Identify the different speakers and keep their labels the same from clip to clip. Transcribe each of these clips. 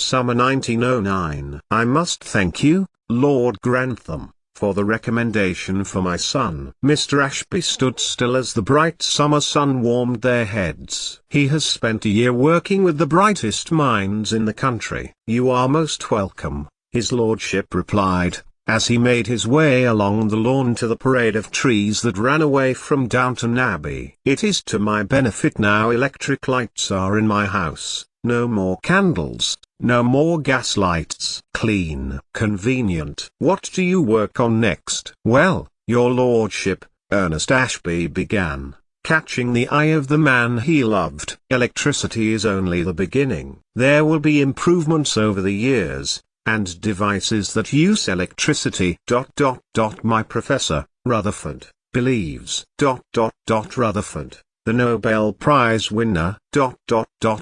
Speaker 1: Summer 1909. I must thank you, Lord Grantham, for the recommendation for my son. Mr. Ashby stood still as the bright summer sun warmed their heads. He has spent a year working with the brightest minds in the country. You are most welcome, his lordship replied, as he made his way along the lawn to the parade of trees that ran away from Downton Abbey. It is to my benefit now electric lights are in my house. No more candles, no more gas lights. Clean, convenient. What do you work on next? Well, your lordship, Ernest Ashby began, catching the eye of the man he loved. Electricity is only the beginning. There will be improvements over the years, and devices that use electricity. My professor, Rutherford, believes. Rutherford, the Nobel Prize winner.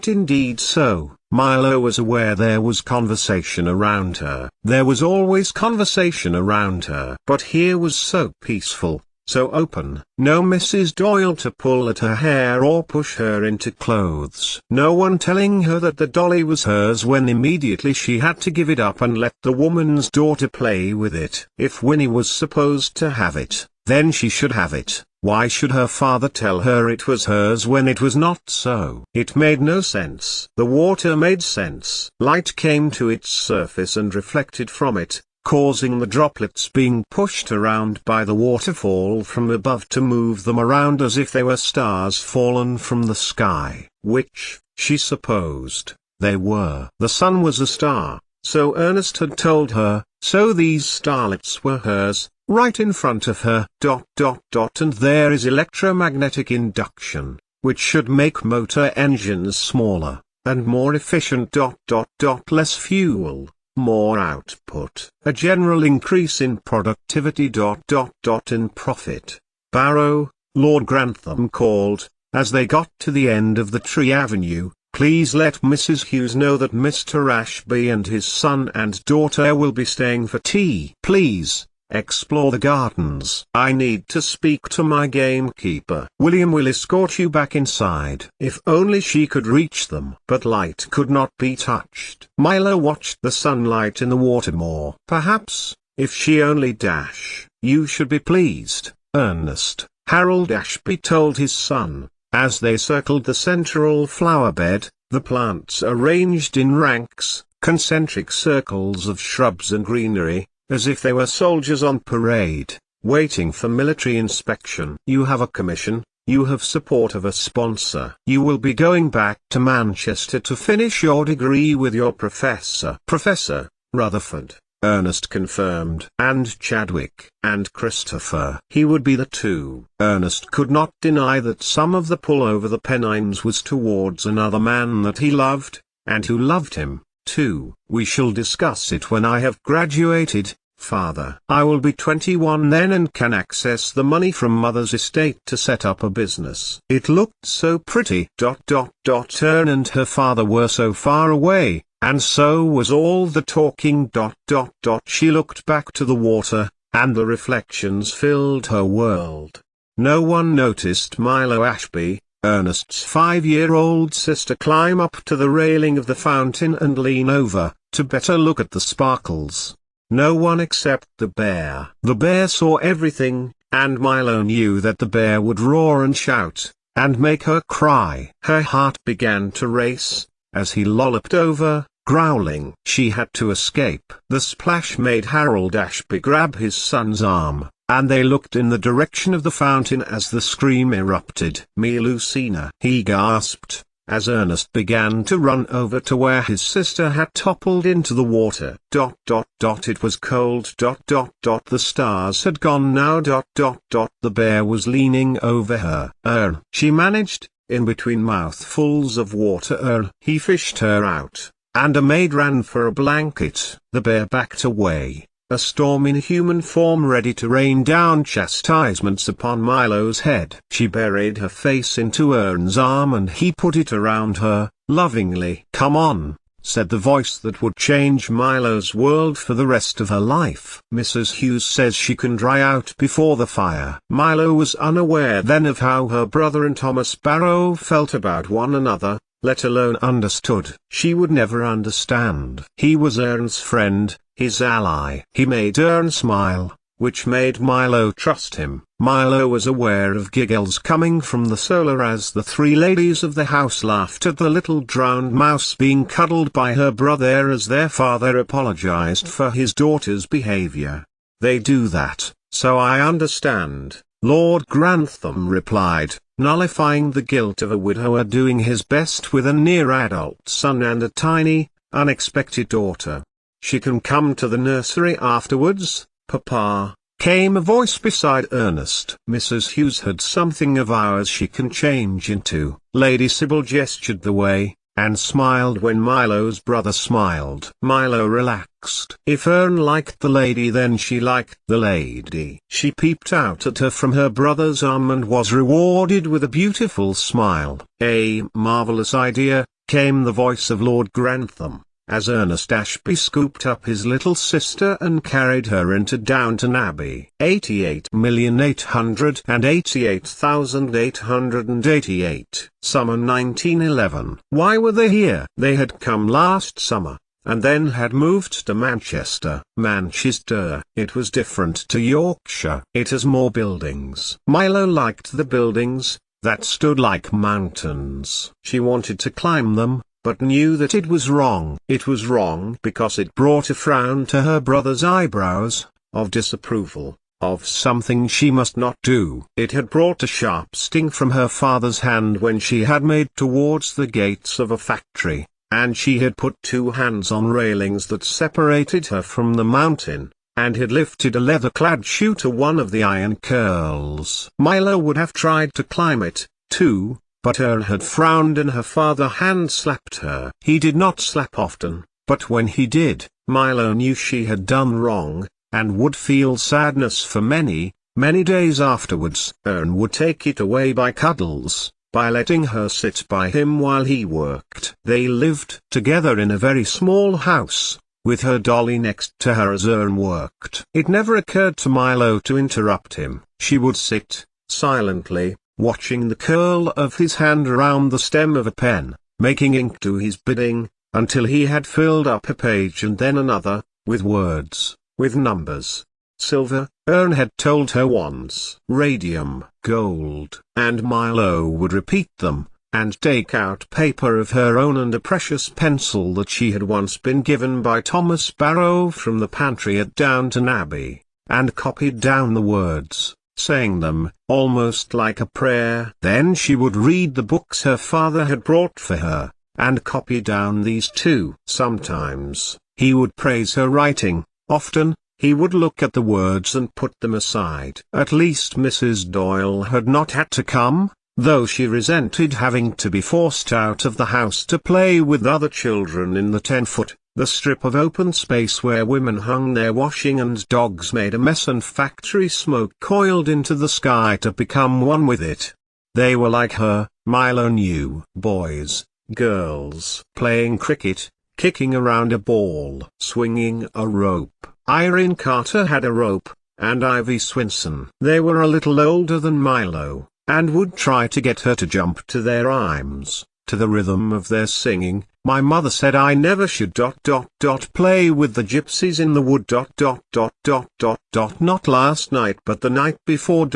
Speaker 1: Indeed so. Milo was aware there was conversation around her. There was always conversation around her. But here was so peaceful, so open. No Mrs. Doyle to pull at her hair or push her into clothes. No one telling her that the dolly was hers when immediately she had to give it up and let the woman's daughter play with it. If Winnie was supposed to have it, then she should have it. Why should her father tell her it was hers when it was not so? It made no sense. The water made sense. Light came to its surface and reflected from it, causing the droplets being pushed around by the waterfall from above to move them around as if they were stars fallen from the sky, which, she supposed, they were. The sun was a star, so Ernest had told her, so these starlets were hers, right in front of her. And there is electromagnetic induction, which should make motor engines smaller, and more efficient. Less fuel, more output, a general increase in productivity. In profit. Barrow, Lord Grantham called, as they got to the end of the Tree Avenue, please let Mrs. Hughes know that Mr. Ashby and his son and daughter will be staying for tea. Please, explore the gardens. I need to speak to my gamekeeper. William will escort you back inside. If only she could reach them. But light could not be touched. Milo watched the sunlight in the water more. Perhaps, if she only you should be pleased, Ernest, Harold Ashby told his son, as they circled the central flower bed, the plants arranged in ranks, concentric circles of shrubs and greenery, as if they were soldiers on parade, waiting for military inspection. You have a commission, you have support of a sponsor. You will be going back to Manchester to finish your degree with your professor. Professor Rutherford, Ernest confirmed. And Chadwick. And Christopher. He would be the two. Ernest could not deny that some of the pull over the Pennines was towards another man that he loved, and who loved him, too. We shall discuss it when I have graduated, father. I will be 21 then and can access the money from mother's estate to set up a business. It looked so pretty. Ern and her father were so far away, and so was all the talking. She looked back to the water, and the reflections filled her world. No one noticed Milo Ashby, Ernest's 5-year-old sister, climb up to the railing of the fountain and lean over, to better look at the sparkles. No one except the bear. The bear saw everything, and Milo knew that the bear would roar and shout, and make her cry. Her heart began to race, as he lolloped over, growling. She had to escape. The splash made Harold Ashby grab his son's arm, and they looked in the direction of the fountain as the scream erupted. Me Lucina, he gasped, as Ernest began to run over to where his sister had toppled into the water. It was cold. The stars had gone now. The bear was leaning over her. She managed, in between mouthfuls of water. He fished her out, and a maid ran for a blanket. The bear backed away, a storm in human form ready to rain down chastisements upon Milo's head. She buried her face into Ern's arm and he put it around her, lovingly. Come on, said the voice that would change Milo's world for the rest of her life. Mrs. Hughes says she can dry out before the fire. Milo was unaware then of how her brother and Thomas Barrow felt about one another, let alone understood. She would never understand. He was Ern's friend, his ally. He made Ern smile, which made Milo trust him. Milo was aware of giggles coming from the solar as the three ladies of the house laughed at the little drowned mouse being cuddled by her brother as their father apologized for his daughter's behavior. "They do that, so I understand," Lord Grantham replied, nullifying the guilt of a widower doing his best with a near-adult son and a tiny, unexpected daughter. "She can come to the nursery afterwards, Papa," came a voice beside Ernest. "Mrs. Hughes had something of ours she can change into." Lady Sybil gestured the way, and smiled when Milo's brother smiled. Milo relaxed. If Ern liked the lady, then she liked the lady. She peeped out at her from her brother's arm and was rewarded with a beautiful smile. "A marvelous idea," came the voice of Lord Grantham, as Ernest Ashby scooped up his little sister and carried her into Downton Abbey. 88,888,888. Summer 1911. Why were they here? They had come last summer, and then had moved to Manchester. Manchester. It was different to Yorkshire. It has more buildings. Milo liked the buildings, that stood like mountains. She wanted to climb them, but knew that it was wrong. It was wrong because it brought a frown to her brother's eyebrows, of disapproval, of something she must not do. It had brought a sharp sting from her father's hand when she had made towards the gates of a factory, and she had put two hands on railings that separated her from the mountain, and had lifted a leather-clad shoe to one of the iron curls. Milo would have tried to climb it, too, but Ern had frowned and her father hand-slapped her. He did not slap often, but when he did, Milo knew she had done wrong, and would feel sadness for many, many days afterwards. Ern would take it away by cuddles, by letting her sit by him while he worked. They lived together in a very small house, with her dolly next to her as Ern worked. It never occurred to Milo to interrupt him. She would sit, silently, watching the curl of his hand around the stem of a pen, making ink do his bidding, until he had filled up a page and then another, with words, with numbers. Silver, Ern had told her once. Radium, gold. And Milo would repeat them, and take out paper of her own and a precious pencil that she had once been given by Thomas Barrow from the pantry at Downton Abbey, and copied down the words, saying them, almost like a prayer. Then she would read the books her father had brought for her, and copy down these too. Sometimes, he would praise her writing. Often, he would look at the words and put them aside. At least Mrs. Doyle had not had to come, though she resented having to be forced out of the house to play with other children in the 10-foot, the strip of open space where women hung their washing and dogs made a mess and factory smoke coiled into the sky to become one with it. They were like her, Milo knew. Boys, girls, playing cricket, kicking around a ball, swinging a rope. Irene Carter had a rope, and Ivy Swinson. They were a little older than Milo, and would try to get her to jump to their rhymes, to the rhythm of their singing. My mother said I never should ... play with the gypsies in the wood ... not last night but the night before ...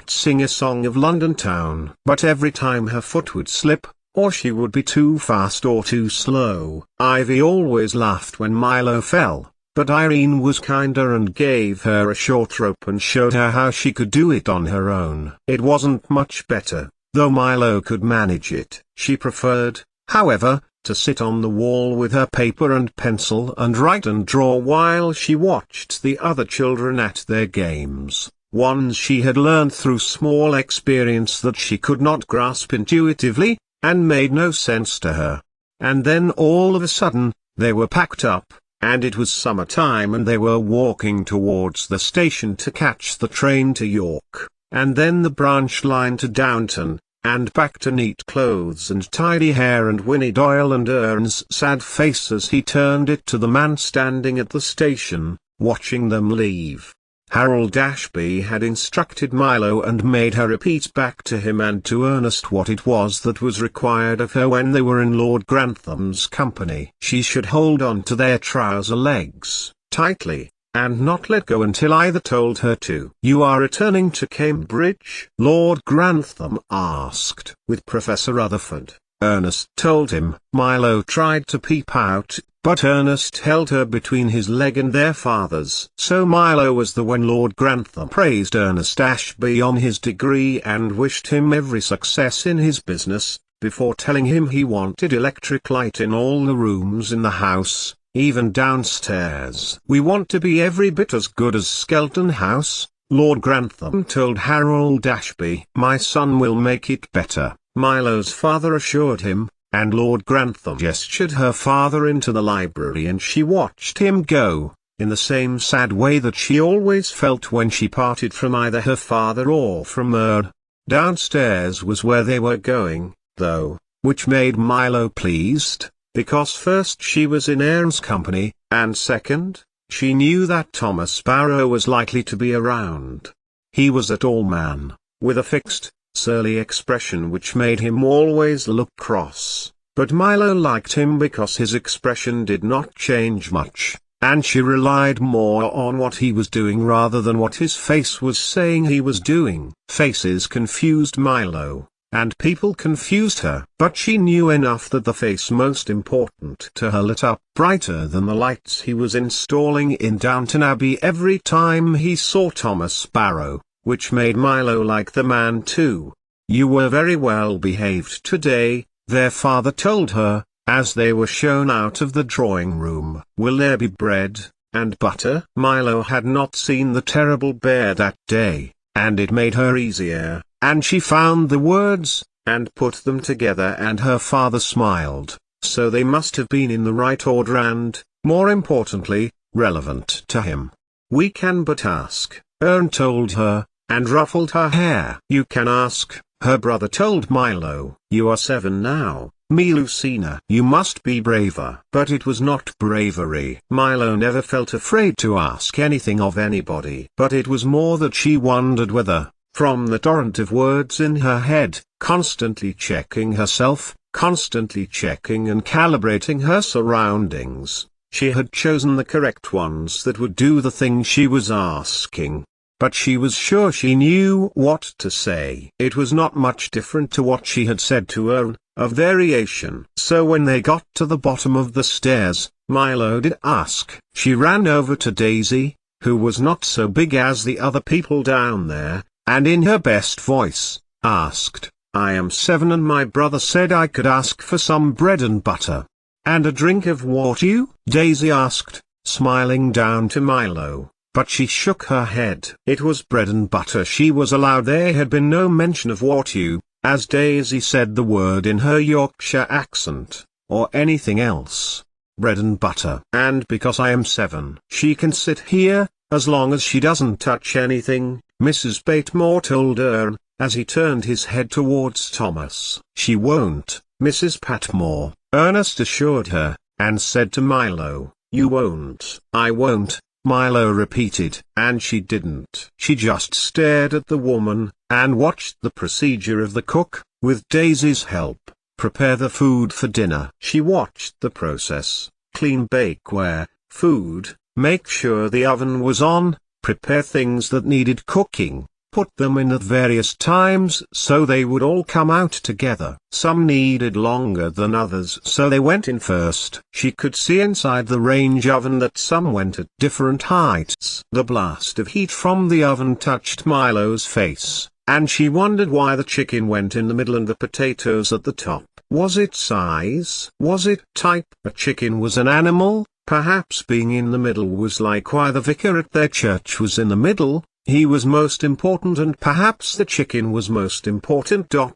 Speaker 1: sing a song of London town. But every time her foot would slip, or she would be too fast or too slow. Ivy always laughed when Milo fell, but Irene was kinder and gave her a short rope and showed her how she could do it on her own. It wasn't much better, though Milo could manage it. She preferred, however, to sit on the wall with her paper and pencil and write and draw while she watched the other children at their games, ones she had learned through small experience that she could not grasp intuitively, and made no sense to her. And then all of a sudden, they were packed up, and it was summertime and they were walking towards the station to catch the train to York, and then the branch line to Downton, and back to neat clothes and tidy hair and Winnie Doyle and Ern's sad face as he turned it to the man standing at the station, watching them leave. Harold Ashby had instructed Milo and made her repeat back to him and to Ernest what it was that was required of her when they were in Lord Grantham's company. She should hold on to their trouser legs tightly, and not let go until either told her to. "You are returning to Cambridge?" Lord Grantham asked. "With Professor Rutherford," Ernest told him. Milo tried to peep out, but Ernest held her between his leg and their father's. So Milo was the when Lord Grantham praised Ernest Ashby on his degree and wished him every success in his business, before telling him he wanted electric light in all the rooms in the house, even downstairs. "We want to be every bit as good as Skelton House," Lord Grantham told Harold Ashby. "My son will make it better," Milo's father assured him. And Lord Grantham gestured her father into the library and she watched him go, in the same sad way that she always felt when she parted from either her father or from Ern. Downstairs was where they were going, though, which made Milo pleased, because first she was in Ern's company, and second, she knew that Thomas Barrow was likely to be around. He was a tall man, with a fixed, surly expression which made him always look cross, but Milo liked him because his expression did not change much, and she relied more on what he was doing rather than what his face was saying he was doing. Faces confused Milo, and people confused her, but she knew enough that the face most important to her lit up brighter than the lights he was installing in Downton Abbey every time he saw Thomas Barrow, which made Milo like the man too. "You were very well behaved today," their father told her, as they were shown out of the drawing room. "Will there be bread and butter?" Milo had not seen the terrible bear that day, and it made her easier, and she found the words, and put them together, and her father smiled, so they must have been in the right order and, more importantly, relevant to him. "We can but ask," Ern told her, and ruffled her hair. "You can ask," her brother told Milo. "You are 7 now, Melusina. You must be braver." But it was not bravery. Milo never felt afraid to ask anything of anybody. But it was more that she wondered whether, from the torrent of words in her head, constantly checking herself, constantly checking and calibrating her surroundings, she had chosen the correct ones that would do the thing she was asking. But she was sure she knew what to say. It was not much different to what she had said to Ern, a variation. So when they got to the bottom of the stairs, Milo did ask. She ran over to Daisy, who was not so big as the other people down there, and in her best voice, asked, "I am 7 and my brother said I could ask for some bread and butter." "And a drink of water?" Daisy asked, smiling down to Milo. But she shook her head. It was bread and butter she was allowed. There had been no mention of water, as Daisy said the word in her Yorkshire accent, or anything else. Bread and butter. "And because I am 7, she can sit here, as long as she doesn't touch anything," Mrs. Batemore told Ern, as he turned his head towards Thomas. "She won't, Mrs. Patmore," Ernest assured her, and said to Milo, "You won't." "I won't," Milo repeated. And she didn't. She just stared at the woman, and watched the procedure of the cook, with Daisy's help, prepare the food for dinner. She watched the process, clean bakeware, food, make sure the oven was on, prepare things that needed cooking, put them in at various times so they would all come out together. Some needed longer than others, so they went in first. She could see inside the range oven that some went at different heights. The blast of heat from the oven touched Milo's face, and she wondered why the chicken went in the middle and the potatoes at the top. Was it size? Was it type? A chicken was an animal. Perhaps being in the middle was like why the vicar at their church was in the middle. He was most important, and perhaps the chicken was most important. No.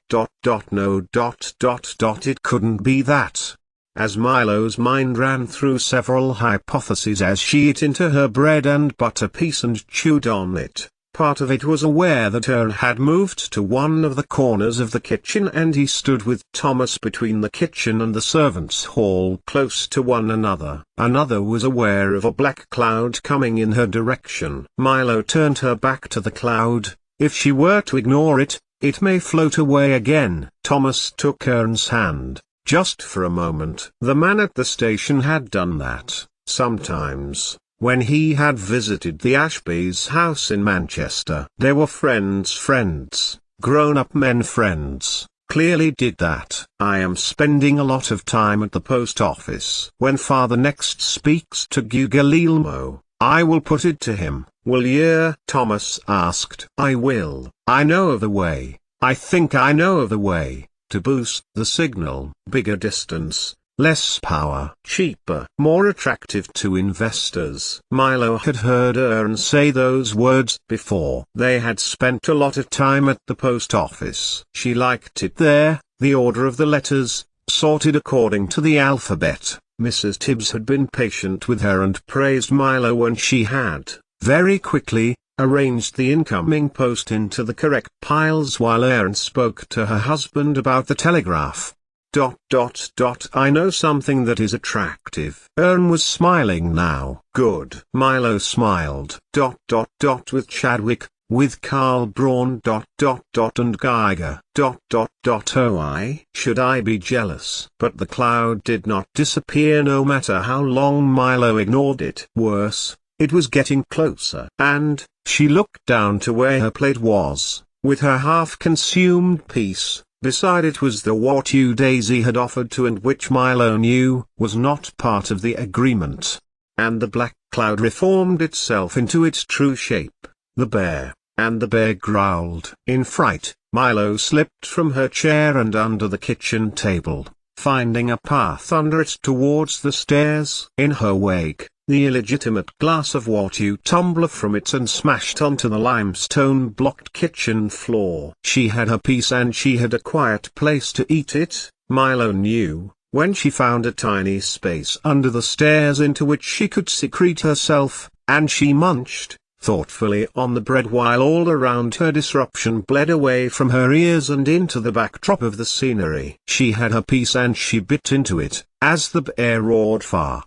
Speaker 1: It couldn't be that. As Milo's mind ran through several hypotheses as she ate into her bread and butter piece and chewed on it, Part of it was aware that Ern had moved to one of the corners of the kitchen, and he stood with Thomas between the kitchen and the servants' hall close to one another. Another was aware of a black cloud coming in her direction. Milo turned her back to the cloud. If she were to ignore it, it may float away again. Thomas took Ern's hand, just for a moment. The man at the station had done that, sometimes, when he had visited the Ashbys' house in Manchester. They were friends, grown-up men friends, clearly did that. I am spending a lot of time at the post office. When father next speaks to Guglielmo, I will put it to him. Will you? Thomas asked. I will. I know of the way. I think I know of the way, to boost the signal. Bigger distance, less power, cheaper, more attractive to investors. Milo had heard Ern say those words before. They had spent a lot of time at the post office. She liked it there, the order of the letters, sorted according to the alphabet. Mrs. Tibbs had been patient with her and praised Milo when she had, very quickly, arranged the incoming post into the correct piles while Ern spoke to her husband about the telegraph. I know something that is attractive. Ern was smiling now. Good. Milo smiled. With Chadwick, with Carl Braun. And Geiger. Oh, should I be jealous? But the cloud did not disappear no matter how long Milo ignored it. Worse, it was getting closer. And, she looked down to where her plate was, with her half-consumed piece. Beside it was the what you Daisy had offered to, and which Milo knew was not part of the agreement. And the black cloud reformed itself into its true shape, the bear, and the bear growled. In fright, Milo slipped from her chair and under the kitchen table, finding a path under it towards the stairs. In her wake, the illegitimate glass of what you tumbler from it and smashed onto the limestone-blocked kitchen floor. She had her piece and she had a quiet place to eat it, Milo knew, when she found a tiny space under the stairs into which she could secrete herself, and she munched, thoughtfully on the bread while all around her disruption bled away from her ears and into the backdrop of the scenery. She had her piece and she bit into it, as the bear roared far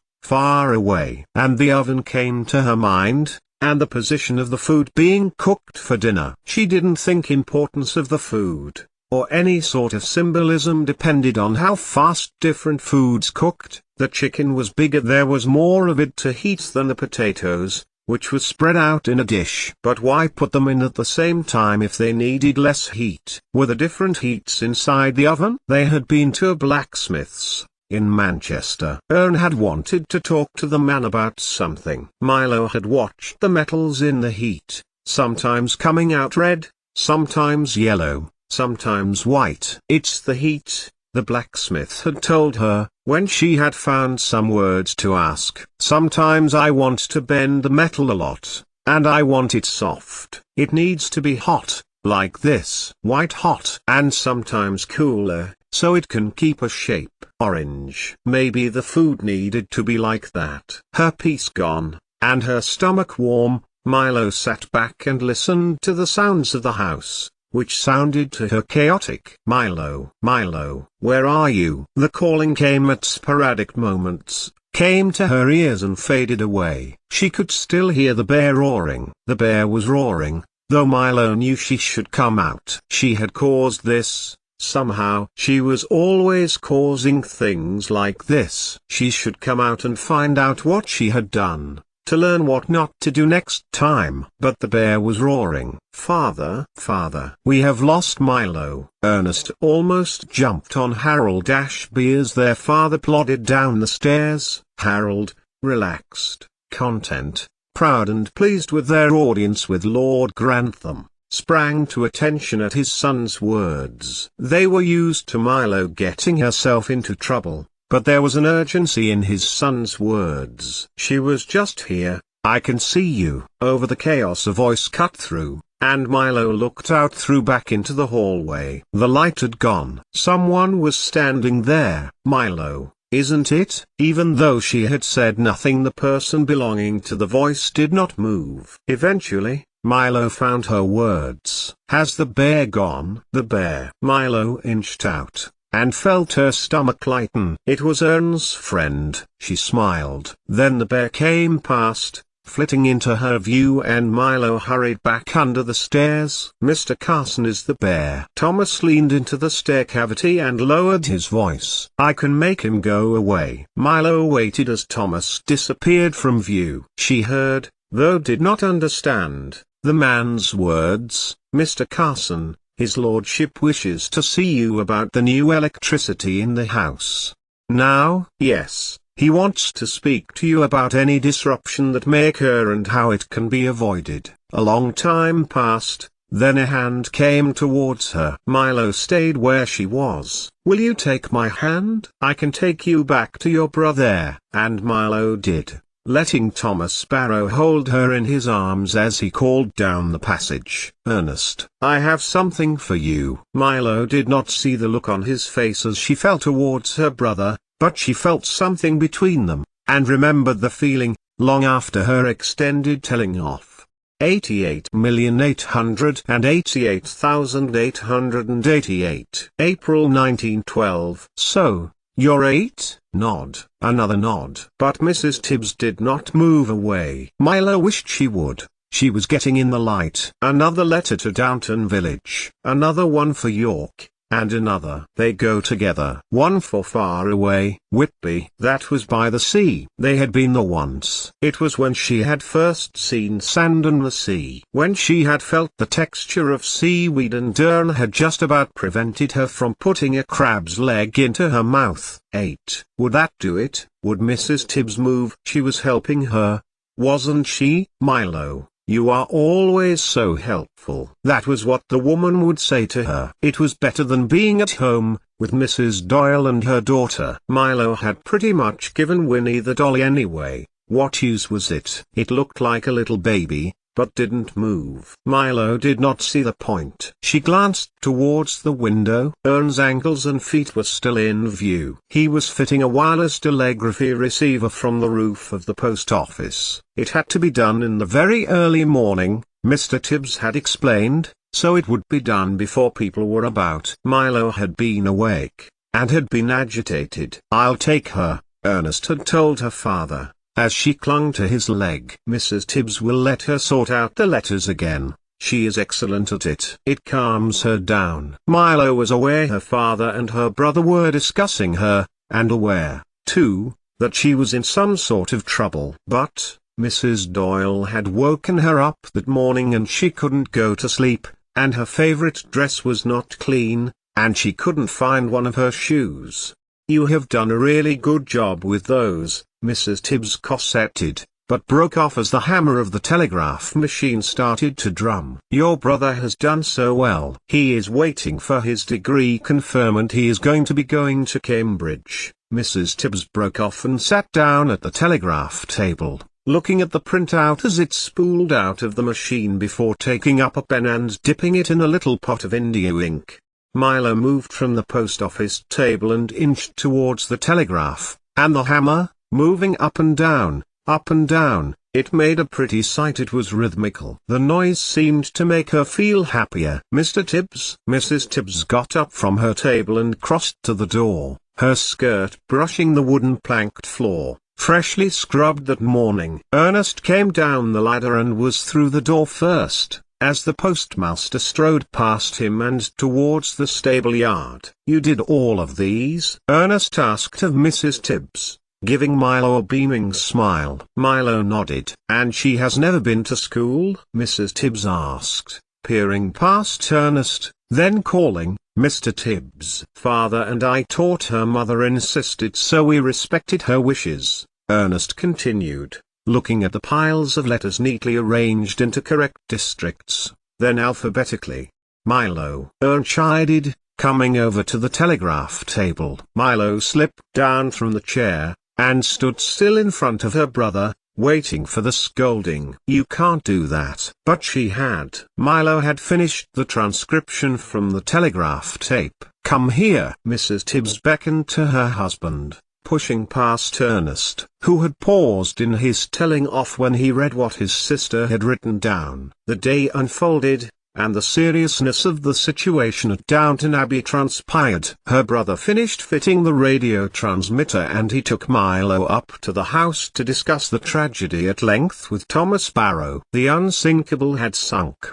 Speaker 1: away. And the oven came to her mind, and the position of the food being cooked for dinner. She didn't think importance of the food, or any sort of symbolism depended on how fast different foods cooked. The chicken was bigger, there was more of it to heat than the potatoes, which was spread out in a dish. But why put them in at the same time if they needed less heat? Were there different heats inside the oven? They had been to a blacksmith's in Manchester. Ern had wanted to talk to the man about something. Milo had watched the metals in the heat, sometimes coming out red, sometimes yellow, sometimes white. It's the heat, the blacksmith had told her, when she had found some words to ask. Sometimes I want to bend the metal a lot, and I want it soft. It needs to be hot, like this, white hot, and sometimes cooler, so it can keep a shape. Orange. Maybe the food needed to be like that. Her peace gone, and her stomach warm, Milo sat back and listened to the sounds of the house, which sounded to her chaotic. Milo, Milo, where are you? The calling came at sporadic moments, came to her ears and faded away. She could still hear the bear roaring. The bear was roaring, though Milo knew she should come out. She had caused this. Somehow she was always causing things like this. She should come out and find out what she had done, to learn what not to do next time. But the bear was roaring. Father, father, we have lost Milo. Ernest almost jumped on Harold Ashby as their father plodded down the stairs. Harold, relaxed, content, proud and pleased with their audience with Lord Grantham, sprang to attention at his son's words. They were used to Milo getting herself into trouble, but there was an urgency in his son's words. She was just here, I can see you. Over the chaos a voice cut through, and Milo looked out through back into the hallway. The light had gone. Someone was standing there. Milo, isn't it? Even though she had said nothing, the person belonging to the voice did not move. Eventually, Milo found her words. Has the bear gone? The bear. Milo inched out, and felt her stomach lighten. It was Ern's friend. She smiled. Then the bear came past, flitting into her view, and Milo hurried back under the stairs. Mr. Carson is the bear. Thomas leaned into the stair cavity and lowered his voice. I can make him go away. Milo waited as Thomas disappeared from view. She heard, though did not understand, the man's words. Mr. Carson, his lordship wishes to see you about the new electricity in the house. Now? Yes. He wants to speak to you about any disruption that may occur and how it can be avoided. A long time passed, then a hand came towards her. Milo stayed where she was. Will you take my hand? I can take you back to your brother. And Milo did, letting Thomas Sparrow hold her in his arms as he called down the passage. Ernest, I have something for you. Milo did not see the look on his face as she fell towards her brother, but she felt something between them, and remembered the feeling, long after her extended telling off. 88,888,888. April 1912. So, you're 8? Nod. Another nod. But Mrs. Tibbs did not move away. Milo wished she would. She was getting in the light. Another letter to Downton village. Another one for York. And another. They go together. One for far away, Whitby. That was by the sea. They had been there once. It was when she had first seen sand and the sea. When she had felt the texture of seaweed, and Ern had just about prevented her from putting a crab's leg into her mouth. 8. Would that do it? Would Mrs. Tibbs move? She was helping her, wasn't she? Milo, you are always so helpful. That was what the woman would say to her. It was better than being at home, with Mrs. Doyle and her daughter. Milo had pretty much given Winnie the dolly anyway. What use was it? It looked like a little baby, but didn't move. Milo did not see the point. She glanced towards the window. Ern's ankles and feet were still in view. He was fitting a wireless telegraphy receiver from the roof of the post office. It had to be done in the very early morning, Mr. Tibbs had explained, so it would be done before people were about. Milo had been awake, and had been agitated. I'll take her, Ernest had told her father, as she clung to his leg. Mrs. Tibbs will let her sort out the letters again. She is excellent at it. It calms her down. Milo was aware her father and her brother were discussing her, and aware, too, that she was in some sort of trouble. But Mrs. Doyle had woken her up that morning and she couldn't go to sleep, and her favorite dress was not clean, and she couldn't find one of her shoes. You have done a really good job with those, Mrs. Tibbs cosseted, but broke off as the hammer of the telegraph machine started to drum. Your brother has done so well. He is waiting for his degree conferment. He is going to be going to Cambridge. Mrs. Tibbs broke off and sat down at the telegraph table, looking at the printout as it spooled out of the machine before taking up a pen and dipping it in a little pot of indigo ink. Milo moved from the post office table and inched towards the telegraph, and the hammer, moving up and down, it made a pretty sight. It was rhythmical. The noise seemed to make her feel happier. Mr. Tibbs. Mrs. Tibbs got up from her table and crossed to the door, her skirt brushing the wooden planked floor, freshly scrubbed that morning. Ernest came down the ladder and was through the door first, as the postmaster strode past him and towards the stable yard. You did all of these? Ernest asked of Mrs. Tibbs, giving Milo a beaming smile. Milo nodded. And she has never been to school? Mrs. Tibbs asked, peering past Ernest, then calling, Mr. Tibbs. Father and I taught her. Mother insisted, so we respected her wishes, Ernest continued, looking at the piles of letters neatly arranged into correct districts, then alphabetically. Milo. Ern chided, coming over to the telegraph table. Milo slipped down from the chair, and stood still in front of her brother, waiting for the scolding. You can't do that. But she had. Milo had finished the transcription from the telegraph tape. Come here. Mrs. Tibbs beckoned to her husband, pushing past Ernest, who had paused in his telling off when he read what his sister had written down. The day unfolded, and the seriousness of the situation at Downton Abbey transpired. Her brother finished fitting the radio transmitter and he took Milo up to the house to discuss the tragedy at length with Thomas Barrow. The unsinkable had sunk.